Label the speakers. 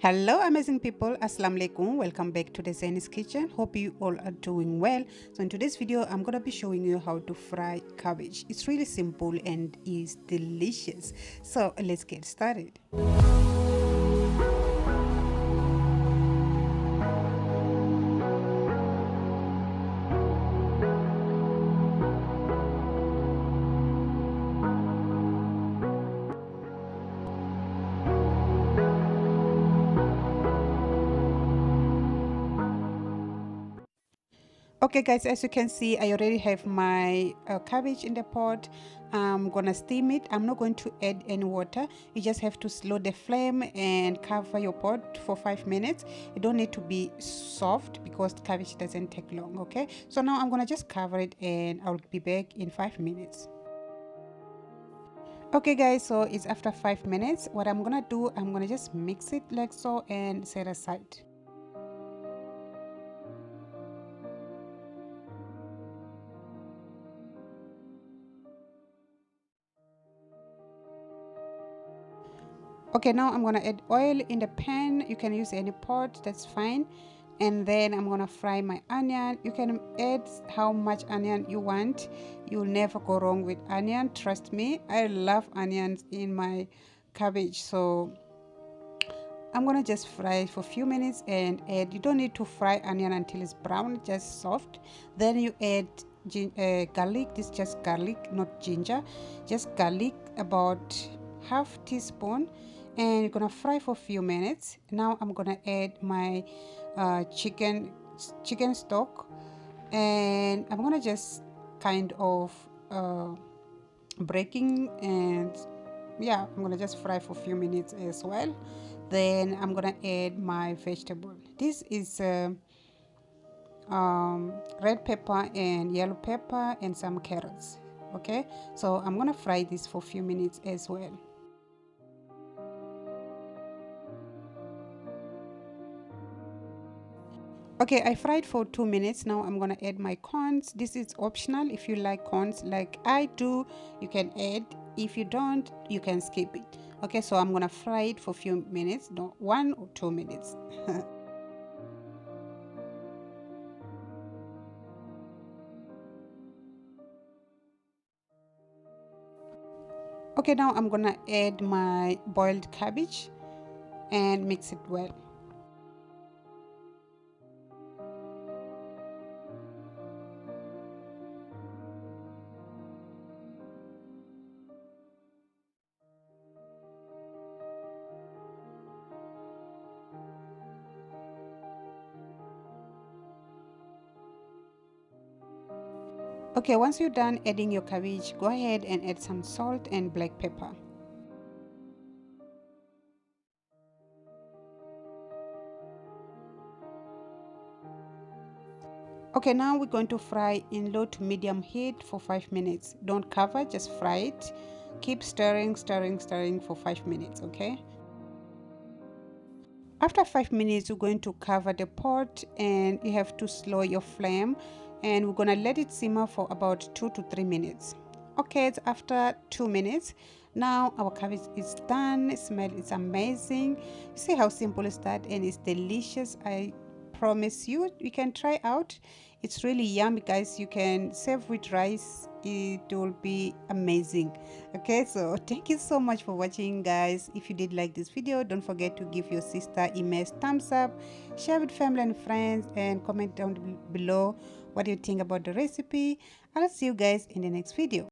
Speaker 1: Hello amazing people, assalamu alaikum, welcome back to the Zeni's kitchen. Hope you all are doing well. So in today's video I'm gonna be showing you how to fry cabbage. It's really simple and is delicious, so let's get started. Okay guys, as you can see, I already have my cabbage in the pot. I'm gonna steam it. I'm not going to add any water. You just have to slow the flame and cover your pot for 5 minutes. You don't need to be soft because the cabbage doesn't take long. Okay, so now I'm gonna just cover it and I'll be back in 5 minutes. Okay guys, so it's after 5 minutes. What I'm gonna do, I'm gonna just mix it like so and set aside. Okay, now I'm gonna add oil in the pan. You can use any pot, that's fine. And then I'm gonna fry my onion. You can add how much onion you want. You'll never go wrong with onion, trust me. I love onions in my cabbage, so I'm gonna just fry it for a few minutes and add. You don't need to fry onion until it's brown, just soft. Then you add garlic. This is just garlic, not ginger, just garlic, about half teaspoon, and you're gonna fry for a few minutes. Now I'm gonna add my chicken stock, and I'm gonna just kind of breaking, and yeah, I'm gonna just fry for a few minutes as well. Then I'm gonna add my vegetable. This is red pepper and yellow pepper and some carrots. Okay, so I'm gonna fry this for a few minutes as well. Okay, I fried for 2 minutes. Now I'm gonna add my corns. This is optional. If you like corns like I do, you can add. If you don't, you can skip it. Okay, so I'm gonna fry it for a few minutes, no, 1 or 2 minutes. Okay, now I'm gonna add my boiled cabbage and mix it well. Okay, once you're done adding your cabbage, go ahead and add some salt and black pepper. Okay, now we're going to fry in low to medium heat for 5 minutes. Don't cover, just fry it. Keep stirring, stirring, stirring for 5 minutes, okay? After 5 minutes, we're going to cover the pot and you have to slow your flame, and we're gonna let it simmer for about 2 to 3 minutes. Okay, it's after 2 minutes. Now our cabbage is done. It smells, it's amazing. You see how simple is that, and it's delicious. I promise you, you can try out. It's really yummy guys. You can serve with rice, it will be amazing. Okay, so thank you so much for watching guys. If you did like this video, don't forget to give your sister Imes thumbs up, share with family and friends, and comment down below what you think about the recipe. I'll see you guys in the next video.